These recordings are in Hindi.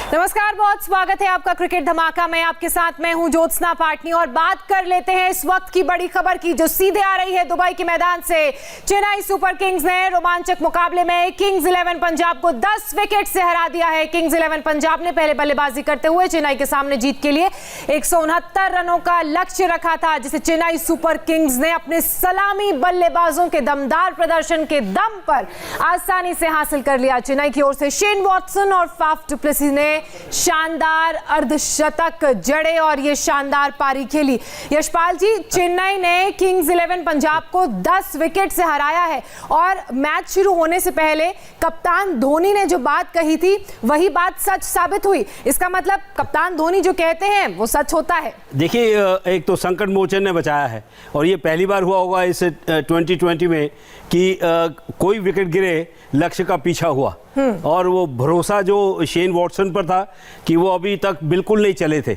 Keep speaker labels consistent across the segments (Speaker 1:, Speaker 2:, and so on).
Speaker 1: नमस्कार, बहुत स्वागत है आपका क्रिकेट धमाका में। आपके साथ मैं हूं ज्योत्सना पाटनी और बात कर लेते हैं इस वक्त की बड़ी खबर की जो सीधे आ रही है दुबई के मैदान से। चेन्नई सुपर किंग्स ने रोमांचक मुकाबले में किंग्स 11 पंजाब को 10 विकेट से हरा दिया है। किंग्स 11 पंजाब ने पहले बल्लेबाजी करते हुए चेन्नई के सामने जीत के लिए 169 रनों का लक्ष्य रखा था, जिसे चेन्नई सुपर किंग्स ने अपने सलामी बल्लेबाजों के दमदार प्रदर्शन के दम पर आसानी से हासिल कर लिया। चेन्नई की ओर से शेन वॉटसन और फाफ डु प्लेसिस ने शानदार अर्धशतक जड़े और ये शानदार पारी खेली। यशपाल जी, चेन्नई ने किंग्स 11 पंजाब को 10 विकेट से हराया है और मैच शुरू होने से पहले कप्तान धोनी ने जो बात कही थी वही बात सच साबित हुई। इसका मतलब कप्तान धोनी जो कहते हैं वो सच होता है।
Speaker 2: देखिए, एक तो संकट मोचन ने बचाया है और ये पहली बार हुआ होगा इस 2020 में कि कोई विकेट गिरे लक्ष्य का पीछा हुआ। और वो भरोसा जो शेन वॉटसन पर था कि वो अभी तक बिल्कुल नहीं चले थे,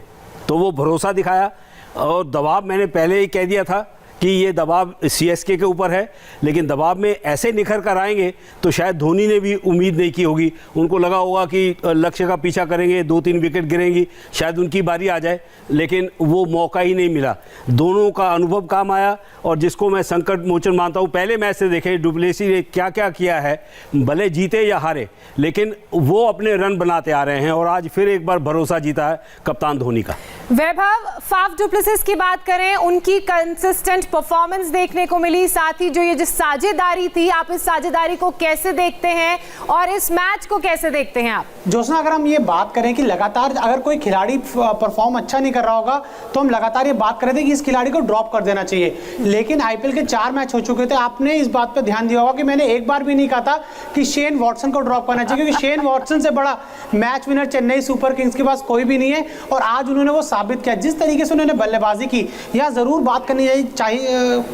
Speaker 2: तो वो भरोसा दिखाया। और दबाव मैंने पहले ही कह दिया था कि ये दबाव सीएसके के ऊपर है, लेकिन दबाव में ऐसे निखर कर आएंगे तो शायद धोनी ने भी उम्मीद नहीं की होगी। उनको लगा होगा कि लक्ष्य का पीछा करेंगे, 2-3 विकेट गिरेंगी, शायद उनकी बारी आ जाए, लेकिन वो मौका ही नहीं मिला। दोनों का अनुभव काम आया और जिसको मैं संकट मोचन मानता हूँ, पहले मैच से देखें डुप्लेसी ने क्या क्या किया है, भले जीते या हारे लेकिन वो अपने रन बनाते आ रहे हैं और आज फिर एक बार भरोसा जीता है कप्तान धोनी का।
Speaker 1: वैभव, फाफ डु प्लेसिस की बात करें, उनकी कंसिस्टेंट परफॉर्मेंस देखने को मिली, साथ ही जो ये साझेदारी थी, आप इस साझेदारी को कैसे देखते हैं और इस मैच को कैसे देखते हैं आप?
Speaker 3: ज्योत्सना, अगर हम ये बात करें कि लगातार अगर कोई खिलाड़ी परफॉर्म अच्छा नहीं कर रहा होगा तो हम लगातार ये बात कर रहे थे कि इस खिलाड़ी को ड्रॉप कर देना चाहिए, लेकिन आईपीएल के 4 मैच हो चुके थे। आपने इस बात पर ध्यान दिया होगा कि मैंने एक बार भी नहीं कहा था कि शेन वॉटसन को ड्रॉप करना चाहिए, क्योंकि शेन वॉटसन से बड़ा match winner Chennai super Kings के पास कोई भी नहीं है और आज उन्होंने वो साबित किया। जिस तरीके से उन्होंने बल्लेबाजी की, यह जरूर बात करनी चाहिए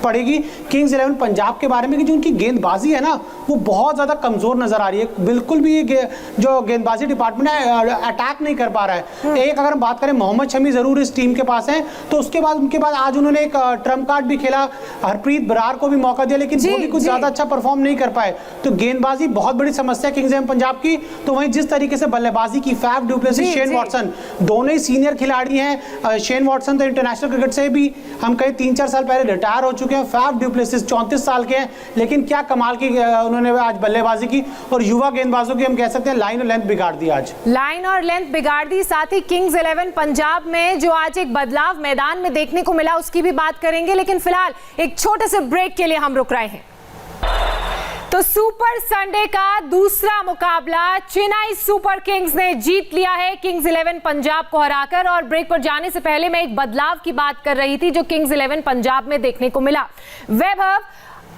Speaker 3: पड़ेगी किंग्स 11 पंजाब के बारे में कि जो उनकी गेंदबाजी है ना वो बहुत ज़्यादा कमज़ोर नज़र आ रही है। बिल्कुल भी जो गेंदबाजी डिपार्टमेंट है अटैक नहीं कर पा रहा है। एक अगर हम बात करें, मोहम्मद शमी ज़रूर इस टीम के पास है, तो उसके बाद उनके बाद आज उन्होंने एक ट्रम्प कार्ड भी खेला, हरप्रीत बरार को भी मौका दिया, लेकिन वो भी कुछ ज़्यादा अच्छा परफॉर्म नहीं कर पाए। तो गेंदबाजी बहुत बड़ी समस्या किंग्स 11 पंजाब की। तो वहीं जिस तरीके से बल्लेबाजी की Faf du Plessis, Shane Watson, दोनों ही सीनियर खिलाड़ी हैं। शेन वॉटसन तो इंटरनेशनल क्रिकेट से भी हम कहीं 3-4 साल पहले रिटायर हो चुके हैं। फाफ डु प्लेसिस 34 साल के हैं, लेकिन क्या कमाल की उन्होंने आज बल्लेबाजी की और युवा गेंदबाजों की हम कह सकते हैं लाइन और लेंथ बिगाड़ दी। आज
Speaker 1: लाइन और लेंथ बिगाड़ दी। साथ ही किंग्स 11 पंजाब में जो आज एक बदलाव मैदान में देखने को मिला उसकी भी बात करेंगे, लेकिन फिलहाल एक छोटे से ब्रेक के लिए हम रुक रहे हैं। तो सुपर संडे का दूसरा मुकाबला चेन्नई सुपर किंग्स ने जीत लिया है किंग्स 11 पंजाब को हराकर। और ब्रेक पर जाने से पहले मैं एक बदलाव की बात कर रही थी जो किंग्स 11 पंजाब में देखने को मिला। वैभव,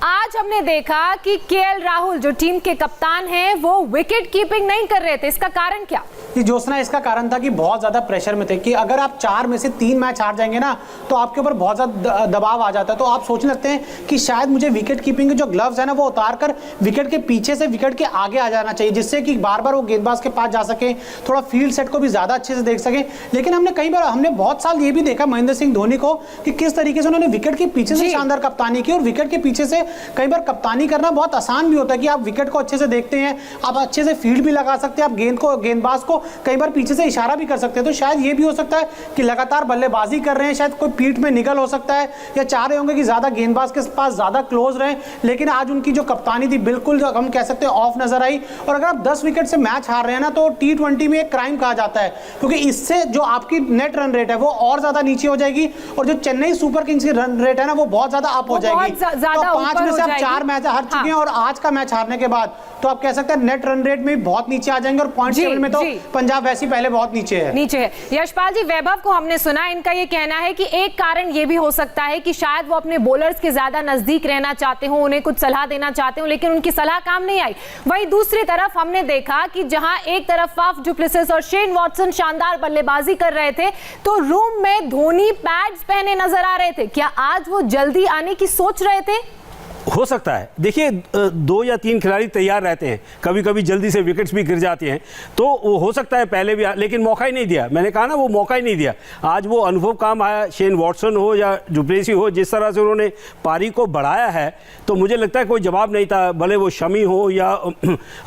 Speaker 1: आज हमने देखा कि केएल राहुल जो टीम के कप्तान हैं वो विकेट कीपिंग नहीं कर रहे थे, इसका कारण क्या?
Speaker 3: ज्योत्सना, इसका कारण था कि बहुत ज्यादा प्रेशर में थे कि अगर आप 4 में से 3 मैच हार जाएंगे ना तो आपके ऊपर बहुत ज्यादा दबाव आ जाता है। तो आप सोचने लगते हैं कि शायद मुझे विकेट कीपिंग के जो ग्लव्स है ना वो उतार कर विकेट के पीछे से विकेट के आगे आ जाना चाहिए, जिससे कि बार बार वो गेंदबाज के पास जा सके, थोड़ा फील्ड सेट को भी ज्यादा अच्छे से देख सके। लेकिन हमने बहुत साल ये भी देखा महेंद्र सिंह धोनी को कि किस तरीके से उन्होंने विकेट के पीछे से शानदार कप्तानी की। और विकेट के पीछे से कई बार कप्तानी करना बहुत आसान भी होता है कि आप विकेट को अच्छे से देखते हैं, आप अच्छे से फील्ड भी लगा सकते हैं, आप गेंदबाज को कई बार पीछे से इशारा भी कर सकते हैं। तो शायद ये भी हो सकता है कि लगातार बल्लेबाजी कर रहे हैं, शायद कोई पीठ में निगल हो सकता है या चाह रहे होंगे कि ज्यादा गेंदबाज के पास ज्यादा क्लोज रहे। लेकिन आज उनकी जो कप्तानी थी बिल्कुल हम कह सकते हैं ऑफ नजर आई। और अगर आप 10 विकेट से मैच हार रहे हैं ना तो T20 में एक क्राइम कहा जाता है, क्योंकि इससे जो आपकी नेट रन रेट है वो और ज्यादा नीचे हो जाएगी और जो चेन्नई सुपर किंग्स की रन रेट है ना वो बहुत ज्यादा अप हो जाएगी। तो 5 में से आप 4 मैच हार चुके हैं और आज का मैच हारने के बाद तो आप कह सकते हैं नेट रन रेट में बहुत नीचे आ जाएंगे और पॉइंट टेबल में तो पंजाब वैसे ही पहले बहुत नीचे है।
Speaker 1: यशपाल जी, वैभव को हमने सुना, इनका ये कहना है कि एक कारण ये भी हो सकता है कि शायद वो अपने बॉलर्स के ज्यादा नजदीक रहना चाहते हो, उन्हें कुछ सलाह देना चाहते हो, लेकिन उनकी सलाह काम नहीं आई। वहीं दूसरी तरफ हमने देखा कि जहां एक तरफ फाफ डु प्लेसिस और शेन वॉटसन शानदार बल्लेबाजी कर रहे थे तो रूम में धोनी पैड्स पहने नजर आ रहे थे। क्या आज वो जल्दी आने की सोच रहे थे?
Speaker 2: हो सकता है। देखिए 2 या 3 खिलाड़ी तैयार रहते हैं, कभी कभी जल्दी से विकेट्स भी गिर जाते हैं, तो वो हो सकता है पहले भी, लेकिन मौका ही नहीं दिया। मैंने कहा ना, वो मौका ही नहीं दिया। आज वो अनुभव काम आया, शेन वॉटसन हो या डुप्लेसी हो, जिस तरह से उन्होंने पारी को बढ़ाया है, तो मुझे लगता है कोई जवाब नहीं था, भले वो शमी हो या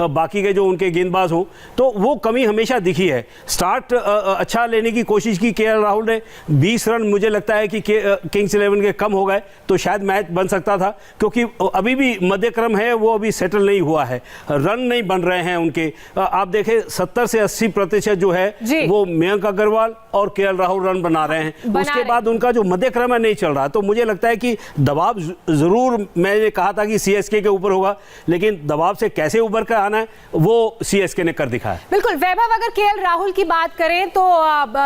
Speaker 2: बाकी के जो उनके गेंदबाज हो, तो वो कमी हमेशा दिखी है। स्टार्ट अच्छा लेने की कोशिश की केएल राहुल ने, 20 रन मुझे लगता है कि किंग्स 11 के कम हो गए तो शायद मैच बन सकता था, क्योंकि अभी भी मध्य क्रम है, वो अभी सेटल नहीं हुआ है, रन नहीं बन रहे हैं उनके। आप देखें 70 से 80% जो है वो मयंक अग्रवाल और केएल राहुल रन बना रहे हैं, उसके बाद उनका जो मध्य क्रम है नहीं चल रहा। तो मुझे लगता है कि दबाव जरूर, मैंने कहा था कि सीएसके के ऊपर होगा, लेकिन दबाव से कैसे उभर कर आना है वो सीएसके ने कर दिखाया।
Speaker 1: बिल्कुल वैभव, अगर केएल राहुल की बात करें तो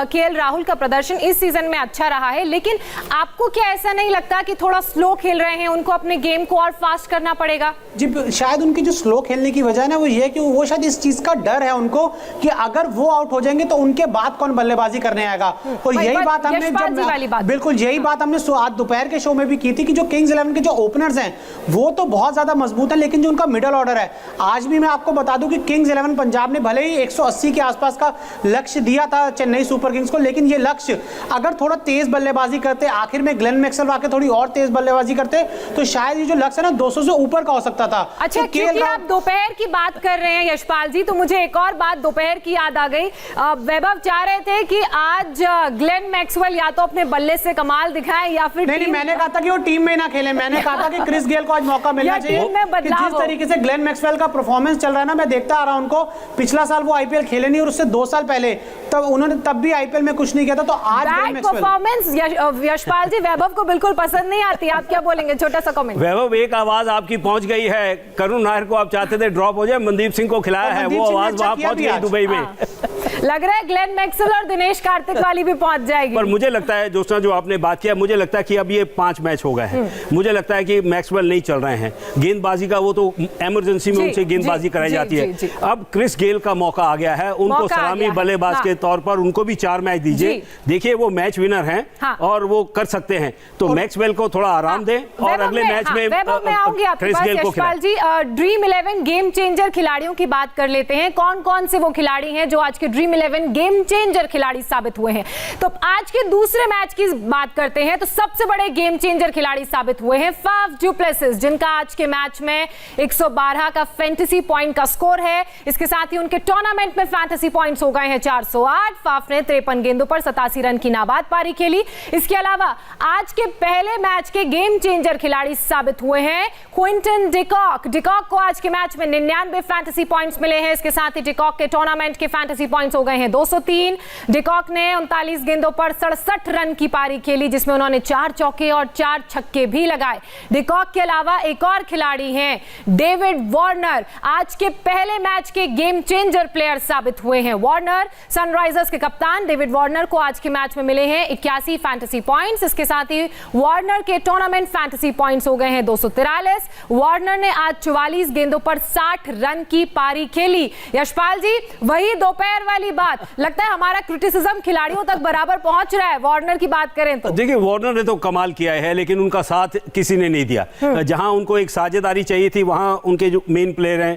Speaker 1: केएल राहुल का प्रदर्शन इस सीजन में अच्छा रहा है, लेकिन आपको क्या ऐसा नहीं लगता कि थोड़ा स्लो खेल रहे हैं, उनको अपने गेम को और फास्ट करना पड़ेगा?
Speaker 3: जी, शायद उनकी जो स्लो खेलने की वजह है ना, वो ये है कि वो शायद इस चीज का डर है उनको कि अगर वो आउट हो जाएंगे तो उनके बाद कौन बल्लेबाजी करने आएगा। और यही बात हमने बिल्कुल यही बात हमने आज दोपहर के शो में भी की थी कि जो किंग्स 11 के जो ओपनर्स हैं वो तो बहुत ज्यादा मजबूत है, लेकिन जो उनका मिडल ऑर्डर है, आज भी मैं आपको बता दूं कि किंग्स 11 पंजाब ने भले ही 180 के आसपास का लक्ष्य दिया था चेन्नई सुपर किंग्स को, लेकिन ये लक्ष्य अगर थोड़ा तेज बल्लेबाजी करते, आखिर में ग्लेन मैक्सवेल आके थोड़ी और तेज बल्लेबाजी करते, तो शायद ये जो लक्ष्य है ना 200 से ऊपर का हो सकता था।
Speaker 1: अच्छा,
Speaker 3: तो
Speaker 1: क्योंकि आप दोपहर की बात कर रहे हैं यशपाल जी, तो मुझे एक और बात दोपहर की याद आ गई। वैभव चाह रहे थे कि आज ग्लेन मैक्सवेल या तो अपने बल्ले से कमाल दिखाए या फिर
Speaker 3: नहीं, मैंने कहा था कि वो टीम में ना खेले, मैंने कहा था कि क्रिस गेल को आज मौका मिलना चाहिए। कि जिस तरीके से ग्लेन मैक्सवेल का परफॉर्मेंस चल रहा है ना, मैं देखता आ रहा हूं उनको, पिछला साल वो आईपीएल खेले नहीं और उससे 2 साल पहले तब उन्होंने तब भी आईपीएल में कुछ नहीं किया था, तो आज
Speaker 1: परफॉर्मेंस यशपाल जी वैभव को बिल्कुल पसंद नहीं आती, आप क्या बोलेंगे? छोटा सा कमेंट।
Speaker 2: वैभव, एक आवाज आपकी पहुंच गई है, करुण नायर को आप चाहते थे ड्रॉप हो जाए, मनदीप सिंह को खिलाया है, वो आवाज वहां पहुंच गई दुबई में।
Speaker 1: लग रहा है ग्लेन मैक्सवेल और दिनेश कार्तिक वाली भी पहुंच जाएगी।
Speaker 2: पर मुझे लगता है जोशना, जो आपने बात किया, मुझे लगता है कि अब ये 5 मैच हो गए हैं, मुझे लगता है कि मैक्सवेल नहीं चल रहे हैं, गेंदबाजी का वो तो इमरजेंसी में उनसे गेंदबाजी कराई जाती है। अब क्रिस गेल का मौका आ गया है, उनको सलामी बल्लेबाज के तौर पर उनको भी 4 मैच दीजिए। देखिए वो मैच विनर हैं और वो कर सकते हैं, तो मैक्सवेल को थोड़ा आराम दें और अगले मैच में क्रिस गेल को खिलाएं।
Speaker 1: जी, ड्रीम 11 गेम चेंजर खिलाड़ियों की बात कर लेते हैं। कौन कौन से वो खिलाड़ी हैं जो आज के ड्रीम 11 गेम चेंजर खिलाड़ी साबित हुए हैं? तो आज के दूसरे मैच की बात करते हैं, तो सबसे बड़े गेम चेंजर खिलाड़ी साबित हुए हैं फाफ डु प्लेसिस, जिनका आज के मैच में 112 का फैंटेसी पॉइंट का स्कोर है। इसके साथ ही उनके टूर्नामेंट में फैंटेसी पॉइंट्स हो गए हैं 408। फाफ ने 53 गेंदों पर 87 रन की नाबाद पारी खेली। इसके अलावा आज के पहले मैच के गेम चेंजर खिलाड़ी साबित हुए हैं क्विंटन डिकॉक। डिकॉक को आज के मैच में 99 फैंटेसी पॉइंट्स मिले हैं। इसके साथ ही डिकॉक के टूर्नामेंट के फैंटेसी पॉइंट्स हो गए हैं 203। डिकॉक ने 39 गेंदों पर 67 रन की पारी खेली, जिसमें उन्होंने 4 चौके और 4 छक्के भी लगाए। डिकॉक के अलावा एक और खिलाड़ी हैं डेविड वार्नर, आज के पहले मैच के गेम चेंजर प्लेयर साबित हुए हैं। वार्नर, सनराइजर्स के कप्तान डेविड वार्नर को आज के मैच में मिले हैं 81 फैंटेसी पॉइंट्स। इसके साथ ही वार्नर के टूर्नामेंट फैंटेसी पॉइंट्स हो गए हैं 243। वार्नर ने आज 44 गेंदों पर 60 रन की पारी खेली। यशपाल जी, वही दोपहर वाली बात, लगता है हमारा क्रिटिसिज्म खिलाड़ियों तक बराबर पहुंच रहा है। वार्नर की बात करें तो
Speaker 2: देखिए, वार्नर ने तो कमाल किया है, लेकिन उनका साथ किसी ने नहीं दिया। जहां उनको एक साझेदारी चाहिए थी, वहां उनके जो मेन प्लेयर हैं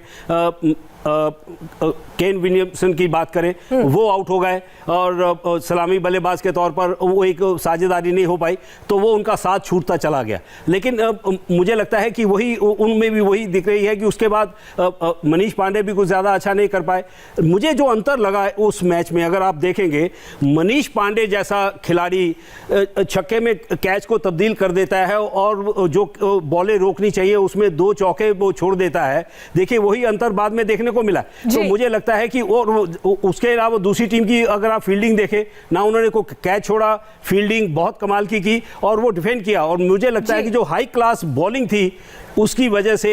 Speaker 2: केन विलियमसन की बात करें, वो आउट हो गए और सलामी बल्लेबाज के तौर पर वो एक साझेदारी नहीं हो पाई, तो वो उनका साथ छूटता चला गया। लेकिन मुझे लगता है कि वही उनमें भी वही दिख रही है कि उसके बाद मनीष पांडे भी कुछ ज़्यादा अच्छा नहीं कर पाए। मुझे जो अंतर लगा है उस मैच में, अगर आप देखेंगे, मनीष पांडे जैसा खिलाड़ी छक्के में कैच को तब्दील कर देता है और जो बॉलें रोकनी चाहिए उसमें 2 चौके वो छोड़ देता है। देखिए, वही अंतर बाद में देखने को मिला। तो मुझे लगता है कि और उसके अलावा दूसरी टीम की अगर आप फील्डिंग देखें ना, उन्होंने को कैच छोड़ा, फील्डिंग बहुत कमाल की और वो डिफेंड किया। और मुझे लगता है कि जो हाई क्लास बॉलिंग थी उसकी वजह से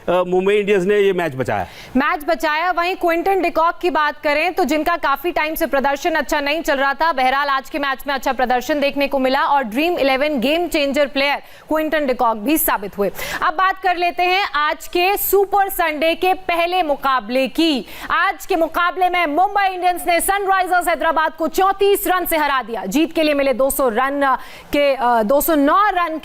Speaker 2: मुंबई इंडियंस ने ये मैच
Speaker 1: बचाया। वहीं क्विंटन डिकॉक की बात करें तो जिनका काफी टाइम से प्रदर्शन अच्छा नहीं चल रहा था, बहरहाल आज के मैच में अच्छा प्रदर्शन देखने को मिला और dream 11 game changer player Quinton de Kock भी साबित हुए। अब बात कर लेते हैं आज के सुपर संडे के पहले मुकाबले की। आज के मुकाबले में मुंबई इंडियंस ने सनराइजर्स हैदराबाद को 34 रन से हरा दिया। जीत के लिए मिले 209 रन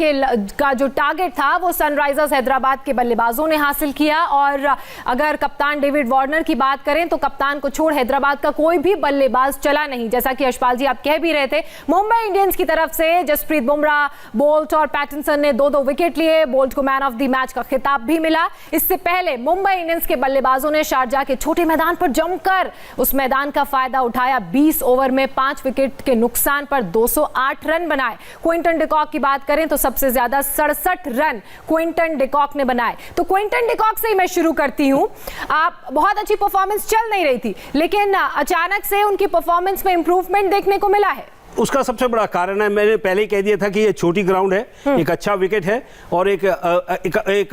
Speaker 1: का जो टारगेट था वो सनराइजर्स हैदराबाद के बल्लेबाजों ने हासिल किया। और अगर कप्तान डेविड वार्नर की बात करें तो कप्तान को छोड़ हैदराबाद का कोई भी बल्लेबाज चला नहीं। जैसा कि यशपाल जी आप कह भी रहे थे, मुंबई इंडियंस की तरफ से जसप्रीत बुमराह, बोल्ट और पैटिंसन ने 2-2 विकेट लिए। बोल्ट को मैन ऑफ द मैच का खिताब भी मिला। इससे पहले मुंबई इंडियंस के बल्लेबाजों ने शारजाह के छोटे मैदान पर जमकर उस मैदान का फायदा उठाया। 20 ओवर में 5 विकेट के नुकसान पर 208 रन बनाए। क्विंटन डिकॉक की बात करें तो सबसे ज्यादा 67 रन क्विंटन डिकॉक ने बनाए। तो क्विंटन डिकॉक से ही मैं शुरू करती हूं। आप बहुत अच्छी परफॉर्मेंस चल नहीं रही थी, लेकिन अचानक से उनकी परफॉर्मेंस में इंप्रूवमेंट देखने को मिला है।
Speaker 2: उसका सबसे बड़ा कारण है, मैंने पहले ही कह दिया था कि ये छोटी ग्राउंड है, एक अच्छा विकेट है और एक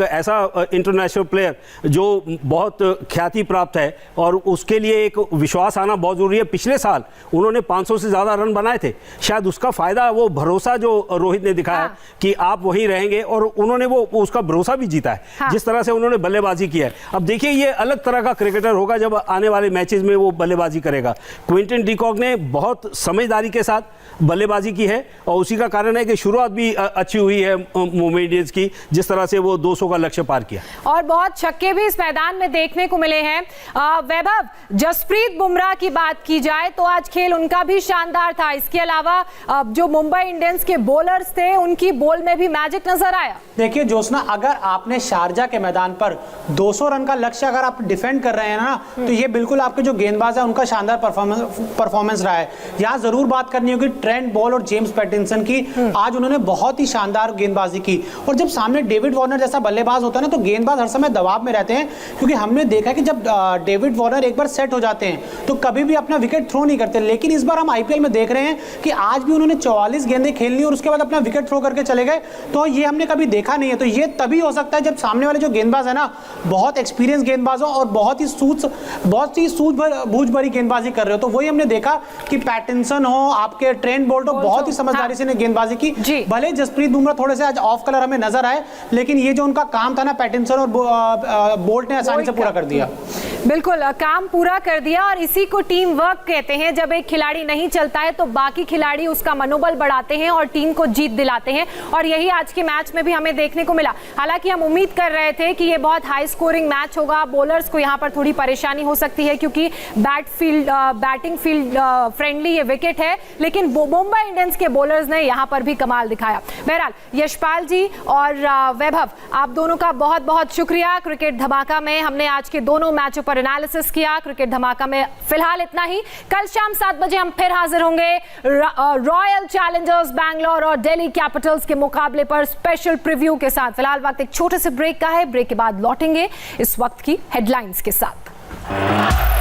Speaker 2: ऐसा इंटरनेशनल प्लेयर जो बहुत ख्याति प्राप्त है और उसके लिए एक विश्वास आना बहुत ज़रूरी है। पिछले साल उन्होंने 500 से ज़्यादा रन बनाए थे, शायद उसका फ़ायदा वो भरोसा जो रोहित ने दिखाया कि आप वहीं रहेंगे और उन्होंने वो उसका भरोसा भी जीता है। जिस तरह से उन्होंने बल्लेबाजी की है, अब देखिए ये अलग तरह का क्रिकेटर होगा जब आने वाले मैचेस में वो बल्लेबाजी करेगा। क्विंटन डिकॉक ने बहुत समझदारी के साथ बल्लेबाजी की है और उसी का कारण है कि शुरुआत भी अच्छी हुई है मुंबई इंडियंस की, जिस तरह से वो 200 का लक्ष्य पार किया। और
Speaker 1: बहुत छक्के भी इस मैदान में देखने को मिले हैं। वैभव, जसप्रीत बुमराह की बात की जाए तो आज खेल उनका भी शानदार था। इसके अलावा जो मुंबई इंडियंस के बॉलर्स थे उनकी बॉल में भी मैजिक नजर आया।
Speaker 3: देखिए ज्योत्सना, अगर आपने शारजाह के मैदान पर 200 रन का लक्ष्य अगर आप डिफेंड कर रहे हैं ना, तो ये बिल्कुल आपके जो गेंदबाज है उनका शानदार परफॉर्मेंस रहा है। यहाँ जरूर बात करनी होगी ट्रेंट बॉल और जेम्स पैटिंसन की। आज उन्होंने बहुत ही शानदार गेंदबाजी की और जब सामने डेविड वार्नर जैसा बल्लेबाज होता है ना, तो गेंदबाज हर समय दबाव में रहते हैं, क्योंकि हमने देखा कि जब डेविड वार्नर एक बार सेट हो जाते हैं तो कभी भी अपना विकेट थ्रो नहीं करते। लेकिन इस बार हम आईपीएल में देख रहे हैं कि आज भी उन्होंने 44 गेंदें खेल ली और उसके बाद अपना विकेट थ्रो करके चले गए। तो ये हमने कभी देखा नहीं है। तो ये तभी हो सकता है जब सामने वाले जो गेंदबाज है ना, बहुत एक्सपीरियंस गेंदबाज हो और बहुत ही सूझबूझ भरी गेंदबाजी कर रहे हो। तो वही हमने देखा कि पैटिंसन हो, आपके ट्रेंट बोल्ट हो, बहुत ही समझदारी से ने गेंदबाजी की। भले जसप्रीत बुमराह थोड़े से आज ऑफ कलर हमें नजर आए, लेकिन ये जो उनका काम था ना, पैटिंसन और बोल्ट ने आसानी से पूरा कर दिया।
Speaker 1: बिल्कुल काम पूरा कर दिया और इसी को टीम वर्क कहते हैं। जब एक खिलाड़ी नहीं चलता है तो बाकी खिलाड़ी उसका मनोबल बढ़ाते हैं और टीम को जीत दिलाते हैं, और यही आज के मैच में भी हमें देखने को मिला। हालांकि हम उम्मीद कर रहे थे कि ये बहुत हाई स्कोरिंग मैच होगा, बॉलर्स को यहाँ पर थोड़ी परेशानी हो सकती है क्योंकि बैटिंग फील्ड फ्रेंडली ये विकेट है, लेकिन मुंबई इंडियंस के बॉलर्स ने यहाँ पर भी कमाल दिखाया। बहरहाल यशपाल जी और वैभव, आप दोनों का बहुत बहुत शुक्रिया। क्रिकेट धमाका में हमने आज के दोनों मैचों पर एनालिसिस किया। क्रिकेट धमाका में फिलहाल इतना ही। कल शाम 7 बजे हम फिर हाजिर होंगे रॉयल चैलेंजर्स बैंगलोर और दिल्ली कैपिटल्स के मुकाबले पर स्पेशल प्रीव्यू के साथ। फिलहाल वक्त एक छोटे से ब्रेक का है, ब्रेक के बाद लौटेंगे इस वक्त की हेडलाइंस के साथ।